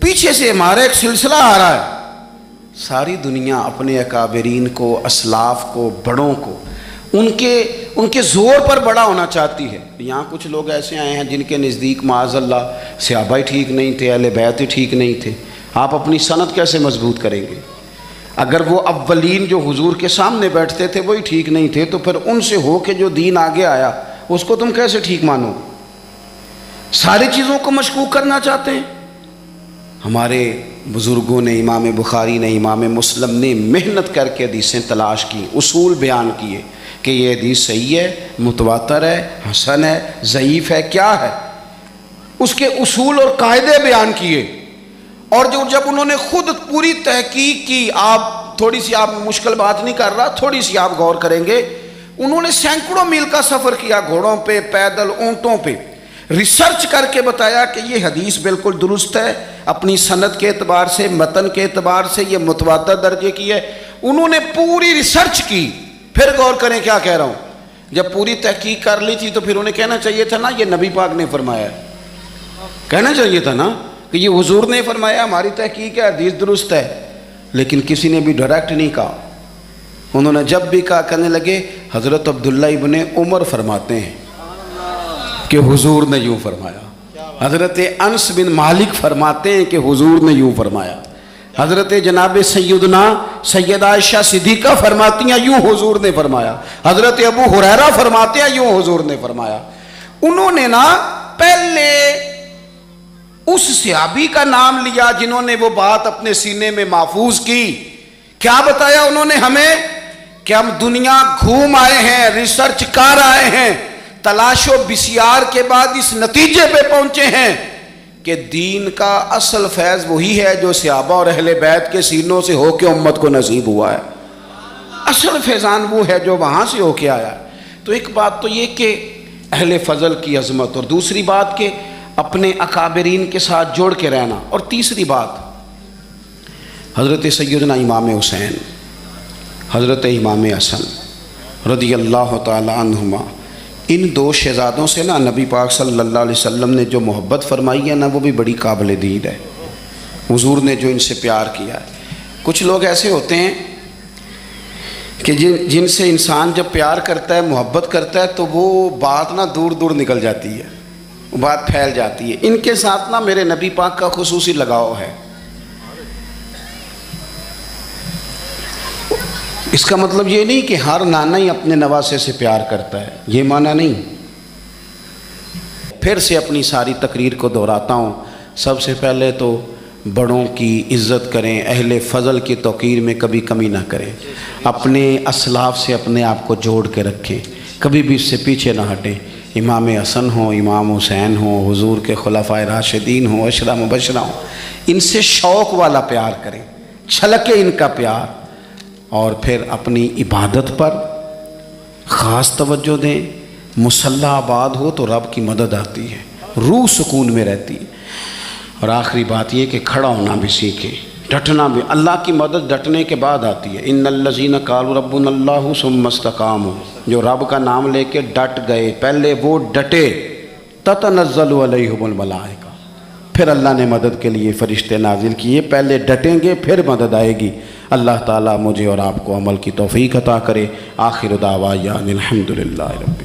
پیچھے سے ہمارا ایک سلسلہ آ رہا ہے، ساری دنیا اپنے اکابرین کو، اسلاف کو، بڑوں کو ان کے زور پر بڑا ہونا چاہتی ہے۔ یہاں کچھ لوگ ایسے آئے ہیں جن کے نزدیک معاذ اللہ صحابہ ہی ٹھیک نہیں تھے، اہل بیت ہی ٹھیک نہیں تھے۔ آپ اپنی سند کیسے مضبوط کریں گے؟ اگر وہ اولین جو حضور کے سامنے بیٹھتے تھے وہی ٹھیک نہیں تھے تو پھر ان سے ہو کے جو دین آگے آیا اس کو تم کیسے ٹھیک مانو؟ ساری چیزوں کو مشکوک کرنا چاہتے ہیں۔ ہمارے بزرگوں نے، امام بخاری نے، امام مسلم نے محنت کر کے حدیثیں تلاش کی، اصول بیان کیے کہ یہ حدیث صحیح ہے، متواتر ہے، حسن ہے، ضعیف ہے، کیا ہے، اس کے اصول اور قاعدے بیان کیے۔ اور جب انہوں نے خود پوری تحقیق کی، آپ مشکل بات نہیں کر رہا، تھوڑی سی آپ غور کریں گے، انہوں نے سینکڑوں میل کا سفر کیا، گھوڑوں پہ، پیدل، اونٹوں پہ، ریسرچ کر کے بتایا کہ یہ حدیث بالکل درست ہے، اپنی سند کے اعتبار سے، متن کے اعتبار سے یہ متواتر درجے کی ہے۔ انہوں نے پوری ریسرچ کی۔ پھر غور کریں کیا کہہ رہا ہوں، جب پوری تحقیق کر لی تھی تو پھر انہیں کہنا چاہیے تھا نا یہ نبی پاک نے فرمایا ہے، کہنا چاہیے تھا نا کہ یہ حضور نے فرمایا، ہماری تحقیق ہے، حدیث درست ہے۔ لیکن کسی نے بھی ڈائریکٹ نہیں کہا۔ انہوں نے جب بھی کہا کہنے لگے حضرت عبداللہ ابن عمر فرماتے ہیں کہ حضور نے یوں فرمایا، حضرت انس بن مالک فرماتے ہیں کہ حضور نے یوں فرمایا، حضرت جناب سیدہ عائشہ صدیقہ فرماتی ہیں یوں حضور نے فرمایا، حضرت ابو ہریرہ فرماتے ہیں یوں حضور نے فرمایا۔ انہوں نے نا پہلے اس صحابی کا نام لیا جنہوں نے وہ بات اپنے سینے میں محفوظ کی۔ کیا بتایا انہوں نے ہمیں کہ ہم دنیا گھوم آئے ہیں، ریسرچ کر آئے ہیں، تلاش و بسیار کے بعد اس نتیجے پہ پہنچے ہیں کہ دین کا اصل فیض وہی ہے جو صحابہ اور اہل بیت کے سینوں سے ہو کے امت کو نصیب ہوا ہے۔ اصل فیضان وہ ہے جو وہاں سے ہو کے آیا ہے۔ تو ایک بات تو یہ کہ اہل فضل کی عظمت، اور دوسری بات کہ اپنے اکابرین کے ساتھ جوڑ کے رہنا، اور تیسری بات حضرت سیدنا امام حسین، حضرت امام حسن رضی اللہ تعالی عنہما، ان دو شہزادوں سے نا نبی پاک صلی اللہ علیہ وسلم نے جو محبت فرمائی ہے نا وہ بھی بڑی قابل دید ہے۔ حضور نے جو ان سے پیار کیا ہے، کچھ لوگ ایسے ہوتے ہیں کہ جن سے انسان جب پیار کرتا ہے، محبت کرتا ہے تو وہ بات نا دور دور نکل جاتی ہے، بات پھیل جاتی ہے۔ ان کے ساتھ نا میرے نبی پاک کا خصوصی لگاؤ ہے۔ اس کا مطلب یہ نہیں کہ ہر نانا ہی اپنے نواسے سے پیار کرتا ہے، یہ معنی نہیں۔ پھر سے اپنی ساری تقریر کو دہراتا ہوں، سب سے پہلے تو بڑوں کی عزت کریں، اہل فضل کی توقیر میں کبھی کمی نہ کریں، اپنے اسلاف سے اپنے آپ کو جوڑ کے رکھیں، کبھی بھی اس سے پیچھے نہ ہٹیں۔ امام حسن ہوں، امام حسین ہوں، حضور کے خلفائے راشدین ہوں، عشرہ مبشرہ ہوں، ان سے شوق والا پیار کریں، چھلکے ان کا پیار، اور پھر اپنی عبادت پر خاص توجہ دیں۔ مصلی آباد ہو تو رب کی مدد آتی ہے، روح سکون میں رہتی ہے۔ اور آخری بات یہ کہ کھڑا ہونا بھی سیکھیں، ڈٹنا بھی، اللہ کی مدد ڈٹنے کے بعد آتی ہے۔ ان الذین قالوا ربنا اللہ ثم استقاموا، جو رب کا نام لے کے ڈٹ گئے، پہلے وہ ڈٹے، تتنزل علیہم الملائکہ، پھر اللہ نے مدد کے لیے فرشتے نازل کیے، پہلے ڈٹیں گے پھر مدد آئے گی۔ اللہ تعالیٰ مجھے اور آپ کو عمل کی توفیق عطا کرے۔ آخر دعوانا الحمدللہ رب